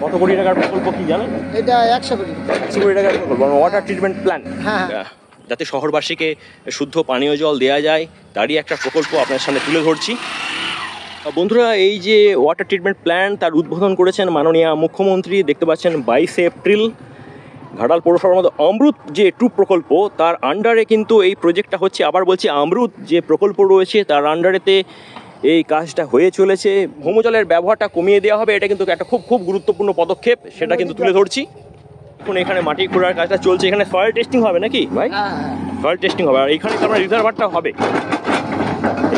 কত কোটি টাকার প্রকল্প কি জানেন? এটা 100 কোটি। 100 কোটি টাকার প্রকল্প, ওয়াটার ট্রিটমেন্ট প্ল্যান। হ্যাঁ, যাতে শহরবাসীকে শুদ্ধ পানীয় জল দেওয়া যায় তারই একটা প্রকল্প আপনার সামনে তুলে ধরছি। বন্ধুরা, এই যে ওয়াটার ট্রিটমেন্ট প্ল্যান তার উদ্বোধন করেছেন মাননীয় মুখ্যমন্ত্রী। দেখতে পাচ্ছেন 22 এপ্রিল ঘাটাল পৌরসভার মধ্যে অমৃত যে 2 প্রকল্প তার আন্ডারে কিন্তু এই প্রজেক্টটা হচ্ছে। আবার বলছি, অমৃত যে প্রকল্প রয়েছে তার আন্ডারেতে এই কাজটা হয়ে চলেছে। ভৌমজলের ব্যবহারটা কমিয়ে দেওয়া হবে, এটা কিন্তু একটা খুব গুরুত্বপূর্ণ পদক্ষেপ, সেটা কিন্তু তুলে ধরছি। এখন এখানে মাটি খোঁড়ার কাজটা চলছে, এখানে সয়েল টেস্টিং হবে নাকি ভাই? সয়েল টেস্টিং হবে, আর এখানে তো আমরা রিজার্ভারটা হবে,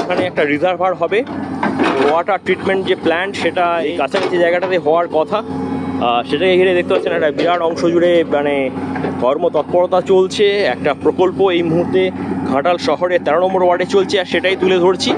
এখানে একটা রিজার্ভার হবে। ওয়াটার ট্রিটমেন্ট যে প্ল্যান্ট সেটা এই কাছাকাছি জায়গাটাতে হওয়ার কথা, সেটাকে ঘিরে দেখতে পাচ্ছেন একটা বিরাট অংশ জুড়ে মানে কর্মতৎপরতা চলছে। একটা প্রকল্প এই মুহূর্তে ঘাটাল শহরে 13 নম্বর ওয়ার্ডে চলছে, আর সেটাই তুলে ধরছি।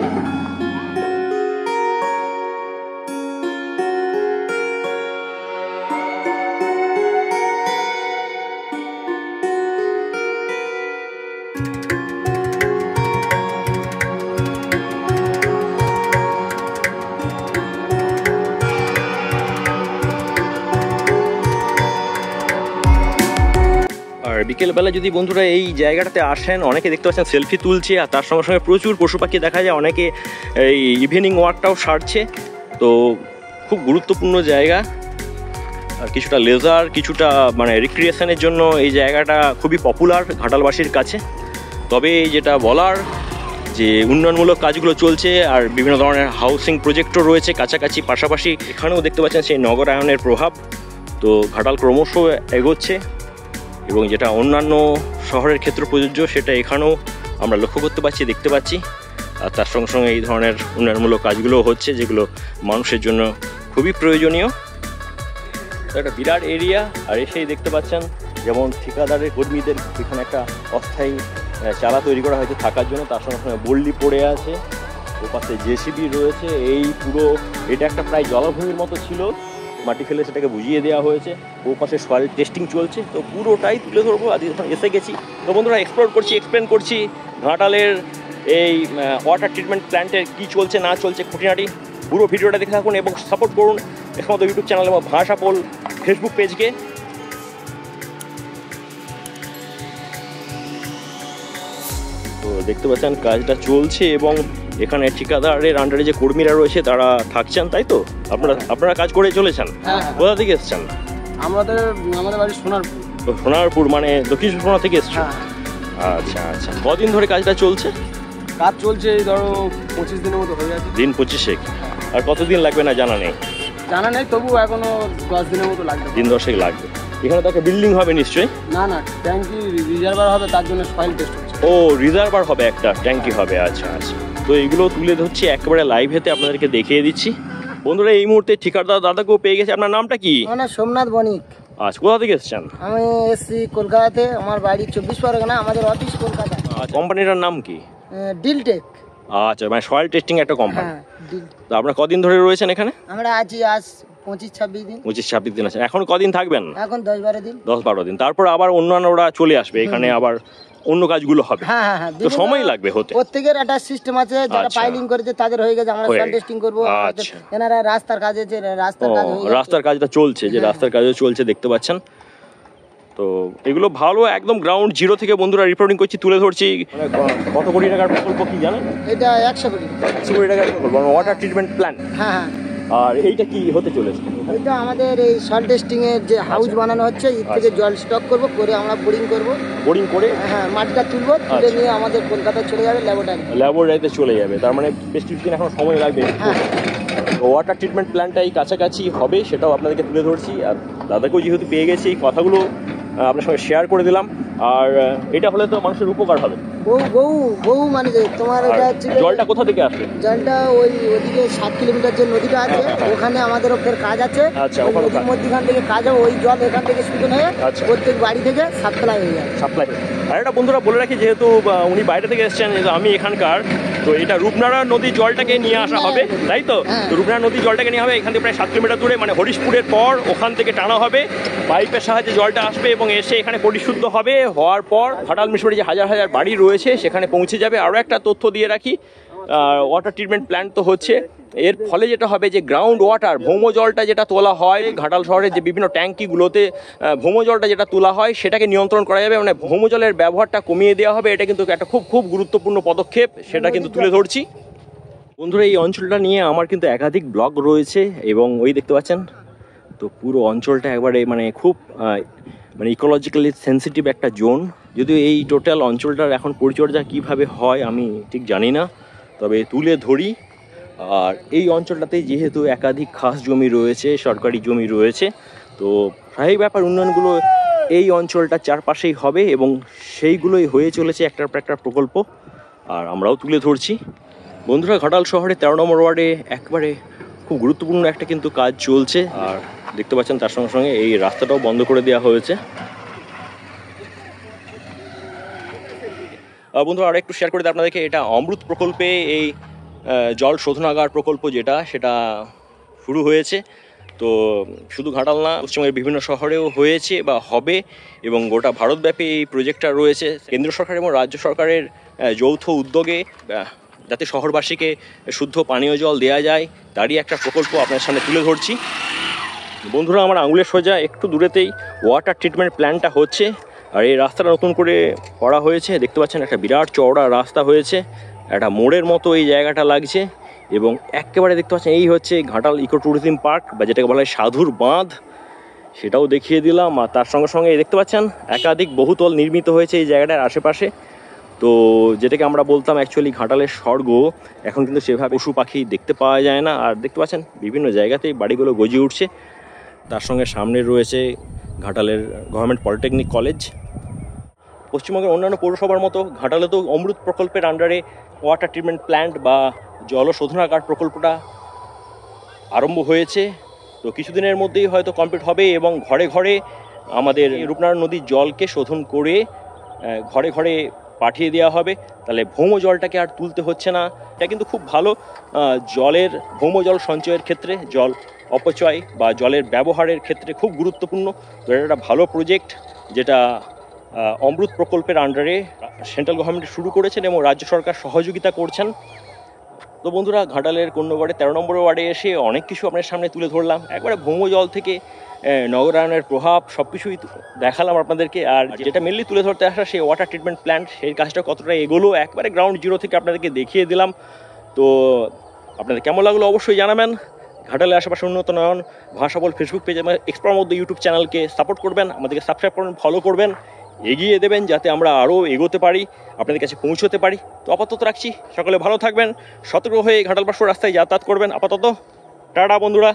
আর বিকেলবেলা যদি বন্ধুরা এই জায়গাটাতে আসেন, অনেকে দেখতে পাচ্ছেন সেলফি তুলছে, আর তার সঙ্গে সঙ্গে প্রচুর পশু পাখি দেখা যায়, অনেকে এই ইভিনিং ওয়াকটাও সারছে। তো খুব গুরুত্বপূর্ণ জায়গা, আর কিছুটা লেজার, কিছুটা মানে রিক্রিয়েশনের জন্য এই জায়গাটা খুবই পপুলার ঘাটালবাসীর কাছে। তবে যেটা বলার যে উন্নয়নমূলক কাজগুলো চলছে, আর বিভিন্ন ধরনের হাউসিং প্রজেক্টও রয়েছে কাছাকাছি পাশাপাশি। এখানেও দেখতে পাচ্ছেন সেই নগরায়নের প্রভাব। তো ঘাটাল ক্রমশ এগোচ্ছে, এবং যেটা অন্যান্য শহরের ক্ষেত্রে প্রযোজ্য সেটা এখানেও আমরা লক্ষ্য করতে পারছি, দেখতে পাচ্ছি। আর তার সঙ্গে সঙ্গে এই ধরনের উন্নয়নমূলক কাজগুলো হচ্ছে, যেগুলো মানুষের জন্য খুবই প্রয়োজনীয়। একটা বিরাট এরিয়া, আর এসেই দেখতে পাচ্ছেন যেমন ঠিকাদারের কর্মীদের এখানে একটা অস্থায়ী চালা তৈরি করা হয়েছে থাকার জন্য, তার সঙ্গে সঙ্গে বল্লি পড়ে আছে, ওপাশে জেসিবি রয়েছে। এই পুরো এটা একটা প্রায় জলাভূমির মতো ছিল, মাটি ফেলে সেটাকে বুঝিয়ে দেওয়া হয়েছে। ও পাশে সয়েল টেস্টিং চলছে, তো পুরোটাই তুলে ধরবো। আজ যখন এসে গেছি তো বন্ধুরা এক্সপ্লেন করছি ঘাটালের এই ওয়াটার ট্রিটমেন্ট প্ল্যান্টের কী চলছে না চলছে খুঁটিনাটি। পুরো ভিডিওটা দেখে থাকুন এবং সাপোর্ট করুন একমাত্র ইউটিউব চ্যানেল এবং ভাষাপোল ফেসবুক পেজকে। তো দেখতে পাচ্ছেন কাজটা চলছে, এবং এখানে ঠিকাদারের আন্ডারে যে কর্মীরা রয়েছে তারা থাকছেন, তাই তো? আপনারা কাজ করে চলেছেন? কোথা থেকে এসছেন? আমাদের বাড়ি সোনারপুর। তো সোনারপুর মানে দক্ষিণ চব্বিশ থেকে এসছেন? আচ্ছা আচ্ছা। কদিন ধরে কাজটা চলছে? কাজ চলছে এই ধরো 25 দিনের মতো হয়ে যাচ্ছে। দিন 25, আর কতদিন লাগবে না জানা নেই? জানা নেই, তবু এখনো 10 দিনের মতো লাগবে। দিন 10 লাগবে। এখানে তো একটা বিল্ডিং হবে নিশ্চয়ই? না, ট্যাঙ্কি রিজার্ভার হবে, তার জন্য সয়েল টেস্ট হচ্ছে। ও, রিজার্ভার হবে, একটা ট্যাঙ্কি হবে। আচ্ছা আচ্ছা। তো এগুলো তুলে ধরছি একেবারে লাইভ হেতে আপনাদেরকে দেখিয়ে দিচ্ছি। বন্ধুরা, এই মুহূর্তে ঠিকাদার দাদাকেও পেয়ে গেছে। আপনার নামটা কি? আমার নাম সোমনাথ বণিক। আচ্ছা, কোথা থেকে এসেছেন? আমি এসছি কলকাতাতে, আমার বাড়ি 24 পরগনা, আমাদের অফিস কলকাতা। কোম্পানিটার নাম কি? ডিলটেক। আচ্ছা, মানে সয়েল টেস্টিং একটা কোম্পানি। হ্যাঁ, তো আপনারা কদিন ধরে রয়েছেন এখানে? আমরা আজ 25-26 দিন। 25-26 দিন আছেন। এখন কদিন থাকবেন? এখন 10-12 দিন। 10-12 দিন। তারপর আবার অন্যান্যরা চলে আসবে এখানে, আবার অন্য কাজগুলো হবে। হ্যাঁ, তো সময় লাগবে হতে। প্রত্যেকের একটা সিস্টেম আছে, যারা পাইলিং করেছে তাদের হয়ে গেছে, আমরা সয়েল টেস্টিং করব। এনারা রাস্তার কাজ আছে, রাস্তার কাজটা চলছে, যে রাস্তার কাজও চলছে দেখতে পাচ্ছেন। তো এগুলো ভালো, একদম গ্রাউন্ড জিরো থেকে বন্ধুরা রিপোর্টিং করছি, তুলে ধরছি। কত কোটি টাকার প্রকল্প কি জানেন? এটা 100 কোটি। 100 কোটি টাকার প্রকল্প, ওয়াটার ট্রিটমেন্ট প্ল্যান। হ্যাঁ। আর এইটা কি হতে চলেছে? এটা আমাদের এই সয়েল টেস্টিং এর যে হাউস বানানো হচ্ছে, এর থেকে জল স্টক করব, করে আমরা বোরিং করে হ্যাঁ মাটিটা তুলে নিয়ে আমাদের কলকাতায় চলে যাবে ল্যাবরেটরিতে চলে যাবে। তার মানে বেশ কিছুদিন এখন সময় লাগবে। ওয়াটার ট্রিটমেন্ট প্ল্যান্টটা এই কাছাকাছি হবে, সেটাও আপনাদেরকে তুলে ধরছি। আর দাদাকেও যেহেতু পেয়ে গেছি, এই কথাগুলো আপনার সঙ্গে শেয়ার করে দিলাম। আর এটা হলে তো মানুষের উপকার হবে। বহু মানে তোমার এটা হচ্ছে জলটা কোথা থেকে আসবে? জলটা ওইদিকে 7 কিলোমিটার যে নদীটা আছে, ওখানে আমাদেরও ফের কাজ আছে। নদীর মধ্যখান থেকে কাজ হবে, ওই জল এখান থেকে শুধু হয়ে প্রত্যেক বাড়ি থেকে সাপ্লাই হয়ে যায়। আর এটা বন্ধুরা বলে রাখি, যেহেতু উনি বাইরে থেকে এসেছেন, আমি এখানকার, তো এটা রূপনারা নদীর জলটাকে নিয়ে আসা হবে, তাই তো? রূপনারা নদীর জলটাকে নিয়ে হবে এখান থেকে প্রায় 7 কিলোমিটার দূরে, মানে হরিশপুরের পর ওখান থেকে টানা হবে, পাইপের সাহায্যে জলটা আসবে এবং এসে এখানে পরিশুদ্ধ হবে। হওয়ার পর ঘাটাল মিউনিসিপালিটি যে হাজার হাজার বাড়ি রয়েছে সেখানে পৌঁছে যাবে। আরও একটা তথ্য দিয়ে রাখি, ওয়াটার ট্রিটমেন্ট প্ল্যান্ট তো হচ্ছে, এর ফলে যেটা হবে যে গ্রাউন্ড ওয়াটার ভৌম জলটা যেটা তোলা হয় ঘাটাল শহরের যে বিভিন্ন ট্যাঙ্কিগুলোতে ভৌম জলটা যেটা তোলা হয় সেটাকে নিয়ন্ত্রণ করা যাবে, মানে ভৌম জলের ব্যবহারটা কমিয়ে দেওয়া হবে। এটা কিন্তু একটা খুব গুরুত্বপূর্ণ পদক্ষেপ, সেটা কিন্তু তুলে ধরছি। বন্ধুরা এই অঞ্চলটা নিয়ে আমার কিন্তু একাধিক ব্লগ রয়েছে এবং ওই দেখতে পাচ্ছেন তো পুরো অঞ্চলটা একবারে মানে খুব মানে ইকোলজিক্যালি সেন্সিটিভ একটা জোন। যদিও এই টোটাল অঞ্চলটার এখন পরিচর্যা কিভাবে হয় আমি ঠিক জানি না, তবে তুলে ধরি। আর এই অঞ্চলটাতে যেহেতু একাধিক খাস জমি রয়েছে, সরকারি জমি রয়েছে, তো প্রায় ব্যাপার উন্নয়নগুলো এই অঞ্চলটার চারপাশেই হবে এবং সেইগুলোই হয়ে চলেছে একটার পর একটা প্রকল্প, আর আমরাও তুলে ধরছি। বন্ধুরা ঘাটাল শহরে 13 নম্বর ওয়ার্ডে একবারে খুব গুরুত্বপূর্ণ একটা কিন্তু কাজ চলছে, আর দেখতে পাচ্ছেন তার সঙ্গে সঙ্গে এই রাস্তাটাও বন্ধ করে দেওয়া হয়েছে। বন্ধুরা আর একটু শেয়ার করে দিই আপনাদেরকে, এটা অমৃত প্রকল্পে এই জল শোধনাগার প্রকল্প যেটা সেটা শুরু হয়েছে। তো শুধু ঘাটাল না, পশ্চিমবঙ্গের বিভিন্ন শহরেও হয়েছে বা হবে এবং গোটা ভারতব্যাপী এই প্রজেক্টটা রয়েছে। কেন্দ্র সরকার এবং রাজ্য সরকারের যৌথ উদ্যোগে যাতে শহরবাসীকে শুদ্ধ পানীয় জল দেওয়া যায় তারই একটা প্রকল্প আপনার সামনে তুলে ধরছি। বন্ধুরা আমার আঙুলের সোজা একটু দূরেতেই ওয়াটার ট্রিটমেন্ট প্ল্যান্টটা হচ্ছে, আর এই রাস্তাটা নতুন করে করা হয়েছে। দেখতে পাচ্ছেন একটা বিরাট চওড়া রাস্তা হয়েছে, একটা মোড়ের মতো এই জায়গাটা লাগছে এবং একেবারে দেখতে পাচ্ছেন এই হচ্ছে ঘাটাল ইকো ট্যুরিজম পার্ক বা যেটাকে বলা হয় সাধুর বাঁধ, সেটাও দেখিয়ে দিলাম। আর তার সঙ্গে সঙ্গে দেখতে পাচ্ছেন একাধিক বহুতল নির্মিত হয়েছে এই জায়গাটার আশেপাশে। তো যেটাকে আমরা বলতাম অ্যাকচুয়ালি ঘাটালের স্বর্গ, এখন কিন্তু সেভাবে পশু পাখি দেখতে পাওয়া যায় না। আর দেখতে পাচ্ছেন বিভিন্ন জায়গাতেই বাড়িগুলো গজিয়ে উঠছে। তার সঙ্গে সামনে রয়েছে ঘাটালের গভর্নমেন্ট পলিটেকনিক কলেজ। পশ্চিমবঙ্গের অন্যান্য পৌরসভার মতো ঘাটালে তো অমৃত প্রকল্পের আন্ডারে ওয়াটার ট্রিটমেন্ট প্ল্যান্ট বা জলশোধনাগার প্রকল্পটা আরম্ভ হয়েছে। তো কিছুদিনের মধ্যেই হয়তো কমপ্লিট হবে এবং ঘরে ঘরে আমাদের রূপনারায়ণ নদীর জলকে শোধন করে ঘরে ঘরে পাঠিয়ে দেওয়া হবে। তাহলে ভৌম জলটাকে আর তুলতে হচ্ছে না। এটা কিন্তু খুব ভালো জলের ভৌম জল সঞ্চয়ের ক্ষেত্রে, জল অপচয় বা জলের ব্যবহারের ক্ষেত্রে খুব গুরুত্বপূর্ণ। তো এটা একটা ভালো প্রজেক্ট যেটা অমৃত প্রকল্পের আন্ডারে সেন্ট্রাল গভর্নমেন্ট শুরু করেছেন এবং রাজ্য সরকার সহযোগিতা করছেন। তো বন্ধুরা ঘাটালের কন্যাগড়ে 13 নম্বর ওয়ার্ডে এসে অনেক কিছু আপনার সামনে তুলে ধরলাম। একবারে ভৌম জল থেকে নগরায়নের প্রভাব সব কিছুই দেখালাম আপনাদেরকে। আর যেটা মেনলি তুলে ধরতে আসা সেই ওয়াটার ট্রিটমেন্ট প্ল্যান্ট, সেই কাজটা কতটা এগোলো একবারে গ্রাউন্ড জিরো থেকে আপনাদেরকে দেখিয়ে দিলাম। তো আপনাদের কেমন লাগলো অবশ্যই জানাবেন। ঘাটালের আশেপাশে উন্নত নয়ন ভাষাবল ফেসবুক পেজ এবং এক্সপ্লোর মধ্যে ইউটিউব চ্যানেলকে সাপোর্ট করবেন, আমাদেরকে সাবস্ক্রাইব করবেন, ফলো করবেন, এগিয়ে দেবেন যাতে আমরা আরও এগোতে পারি, আপনাদের কাছে পৌঁছতে পারি। তো আপাতত রাখছি, সকলে ভালো থাকবেন, সতর্ক হয়ে ঘাটাল পার্শ্বর রাস্তায় যাতায়াত করবেন। আপাতত টাটা বন্ধুরা।